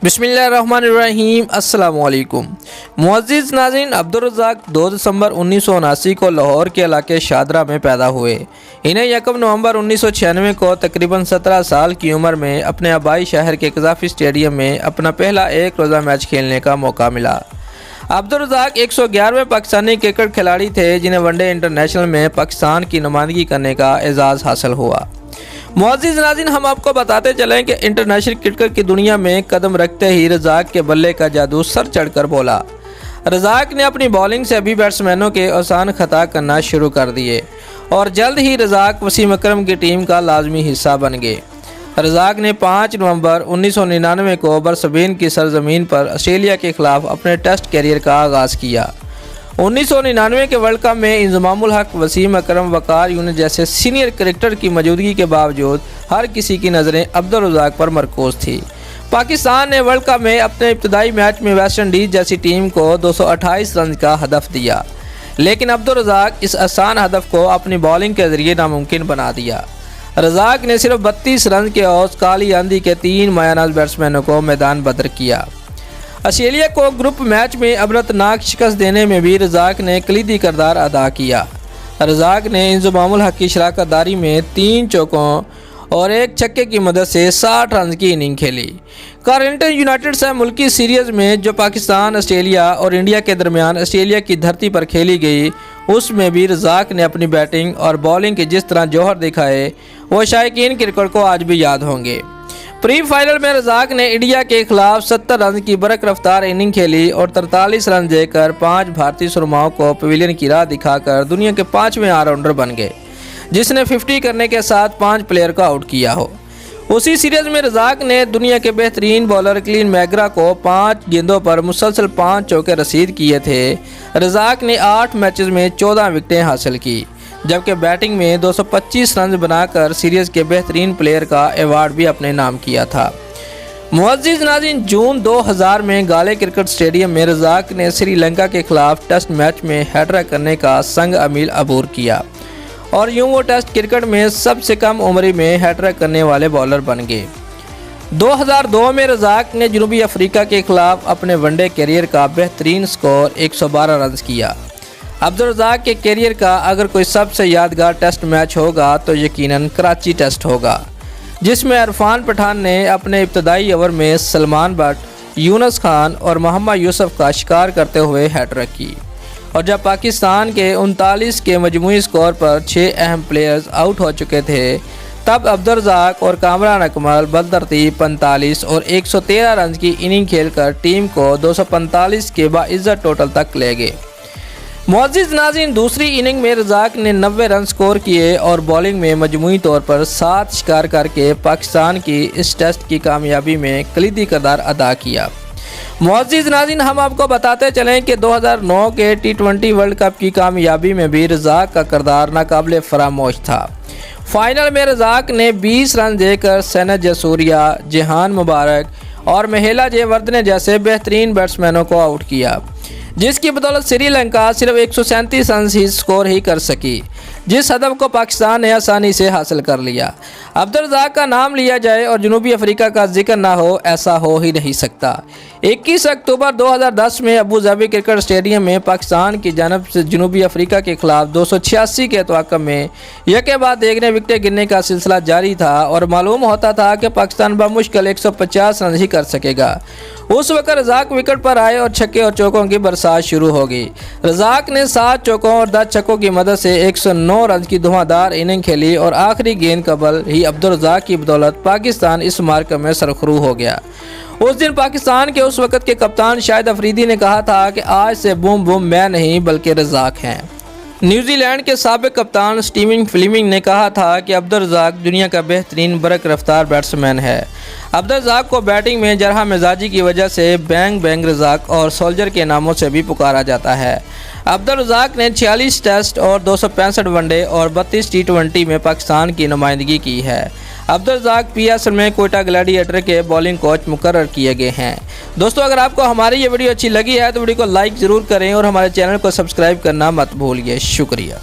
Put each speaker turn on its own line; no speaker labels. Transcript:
بسم اللہ الرحمن الرحیم۔ السلام علیکم معزز ناظرین، عبدالرزاق 2 دسمبر 1979 کو لاہور کے علاقے شادرہ میں پیدا ہوئے۔ انہیں 1 نومبر 1996 کو تقریباً 17 سال کی عمر میں اپنے آبائی شہر کے قذافی اسٹیڈیم میں اپنا پہلا ایک روزہ میچ کھیلنے کا موقع ملا۔ عبدالرزاق 111ویں پاکستانی کرکٹ کھلاڑی تھے جنہیں ون ڈے انٹرنیشنل میں پاکستان کی نمائندگی کرنے کا اعزاز حاصل ہوا۔ معزز ناظرین، ہم آپ کو بتاتے چلیں کہ انٹرنیشنل کرکٹ کی دنیا میں قدم رکھتے ہی رزاق کے بلے کا جادو سر چڑھ کر بولا۔ رزاق نے اپنی بولنگ سے ابھی بیٹسمینوں کے آسان خطا کرنا شروع کر دیے اور جلد ہی رزاق وسیم اکرم کی ٹیم کا لازمی حصہ بن گئے۔ رزاق نے 5 نومبر 1999 کو برصغیر کی سرزمین پر آسٹریلیا کے خلاف اپنے ٹیسٹ کیریئر کا آغاز کیا۔ 1999 کے ورلڈ کپ میں انضمام الحق، وسیم اکرم، وقار یونس جیسے سینئر کرکٹر کی موجودگی کے باوجود ہر کسی کی نظریں عبدالرزاق پر مرکوز تھی۔ پاکستان نے ورلڈ کپ میں اپنے ابتدائی میچ میں ویسٹ انڈیز جیسی ٹیم کو 228 رنز کا ہدف دیا، لیکن عبدالرزاق اس آسان ہدف کو اپنی بالنگ کے ذریعے ناممکن بنا دیا۔ رزاق نے صرف 32 رنز کے عوض کالی آندھی کے 3 مایہ ناز بیٹسمینوں کو میدان بدر کیا۔ آسٹریلیا کو گروپ میچ میں عبرتناک شکست دینے میں بھی رزاق نے کلیدی کردار ادا کیا۔ رزاق نے انضمام الحق کی شراکت داری میں 3 چوکوں اور 1 چھکے کی مدد سے 60 رنز کی اننگ کھیلی۔ کارلنٹن یونائیٹڈ سے ملکی سیریز میں جو پاکستان، آسٹریلیا اور انڈیا کے درمیان آسٹریلیا کی دھرتی پر کھیلی گئی، اس میں بھی رزاق نے اپنی بیٹنگ اور بالنگ کے جس طرح جوہر دکھائے وہ شائقین کرکٹ کو آج بھی یاد ہوں گے۔ پری فائنل میں رزاق نے انڈیا کے خلاف 70 رنز کی برق رفتار اننگ کھیلی اور 43 رن دے کر 5 بھارتی سرماؤں کو پویلین کی راہ دکھا کر دنیا کے 5ویں آل راؤنڈر بن گئے، جس نے 50 کرنے کے ساتھ 5 پلیئر کو آؤٹ کیا ہو۔ اسی سیریز میں رزاق نے دنیا کے بہترین بولر کلین میگرا کو 5 گیندوں پر مسلسل 5 چوکے رسید کیے تھے۔ رزاق نے 8 میچز میں 14 وکٹیں حاصل کی، جبکہ بیٹنگ میں 225 رنز بنا کر سیریز کے بہترین پلیئر کا ایوارڈ بھی اپنے نام کیا تھا۔ معزز ناظرین، جون 2000 میں گالے کرکٹ اسٹیڈیم میں رزاق نے سری لنکا کے خلاف ٹیسٹ میچ میں ہیٹرک کرنے کا سنگ امیل عبور کیا اور یوں وہ ٹیسٹ کرکٹ میں سب سے کم عمری میں ہیٹرک کرنے والے بولر بن گئے۔ 2002 میں رزاق نے جنوبی افریقہ کے خلاف اپنے ون ڈے کیریئر کا بہترین سکور 112 رنز کیا۔ عبدالرزاق کے کیریئر کا اگر کوئی سب سے یادگار ٹیسٹ میچ ہوگا تو یقیناً کراچی ٹیسٹ ہوگا، جس میں عرفان پٹھان نے اپنے ابتدائی اوور میں سلمان بٹ، یونس خان اور محمد یوسف کا شکار کرتے ہوئے ہیٹرک کی، اور جب پاکستان کے 39 کے مجموعی سکور پر 6 اہم پلیئرز آؤٹ ہو چکے تھے، تب عبدالرزاق اور کامران اکمل بدترتیب 45 اور 113 رنز کی اننگ کھیل کر ٹیم کو 245 کے باعزت ٹوٹل تک لے گئے۔ معزز ناظرین، دوسری اننگ میں رزاق نے 90 رن سکور کیے اور بالنگ میں مجموعی طور پر 7 شکار کر کے پاکستان کی اس ٹیسٹ کی کامیابی میں کلیدی کردار ادا کیا۔ معزز ناظرین، ہم آپ کو بتاتے چلیں کہ 2009 کے T20 ورلڈ کپ کی کامیابی میں بھی رزاق کا کردار ناقابل فراموش تھا۔ فائنل میں رزاق نے 20 رن دے کر سینٹ جیسوریا، جہان مبارک اور مہیلا جے وردھنے جیسے بہترین بیٹسمینوں کو آؤٹ کیا، جس کی بدولت سری لنکا صرف 137 رنز ہی سکور ہی کر سکی، جس ہدف کو پاکستان نے آسانی سے حاصل کر لیا۔ عبدالرزاق کا نام لیا جائے اور جنوبی افریقہ کا ذکر نہ ہو، ایسا ہو ہی نہیں سکتا۔ 21 اکتوبر 2010 میں ابوظہبی کرکٹ اسٹیڈیم میں پاکستان کی جانب سے جنوبی افریقہ کے خلاف 286 کے توقع میں یکے بعد ایک نے وکٹیں گرنے کا سلسلہ جاری تھا اور معلوم ہوتا تھا کہ پاکستان بمشکل 150 رن ہی کر سکے گا۔ اس وقت رزاق وکٹ پر آئے اور چھکے اور چوکوں کی برسات شروع ہو گئی۔ رزاق نے 7 چوکوں اور 10 چھکوں کی مدد سے 109 رنز کی دھواں دار اننگ کھیلی اور آخری گیند قبل ہی عبدالرزاق کی بدولت پاکستان اس معرکے میں سرخرو ہو گیا۔ اس دن پاکستان کے اس وقت کے کپتان شاہد افریدی نے کہا تھا کہ آج سے بوم بوم میں نہیں بلکہ رزاق ہیں۔ نیوزی لینڈ کے سابق کپتان سٹیون فلیمنگ نے کہا تھا کہ عبدالرزاق دنیا کا بہترین برق رفتار بیٹسمین ہے۔ عبدالرزاق کو بیٹنگ میں جرح مزاجی کی وجہ سے بینگ بینگ رزاق اور سولجر کے ناموں سے بھی پکارا جاتا ہے۔ عبدالرزاق نے 46 ٹیسٹ اور 265 ون ڈے اور 32 T20 میں پاکستان کی نمائندگی کی ہے۔ عبدالرزاق PSL میں کوئٹہ گلیڈیٹر کے بولنگ کوچ مقرر کیے گئے ہیں۔ دوستو، اگر آپ کو ہماری یہ ویڈیو اچھی لگی ہے تو ویڈیو کو لائک ضرور کریں اور ہمارے چینل کو سبسکرائب کرنا مت بھولیے۔ شکریہ۔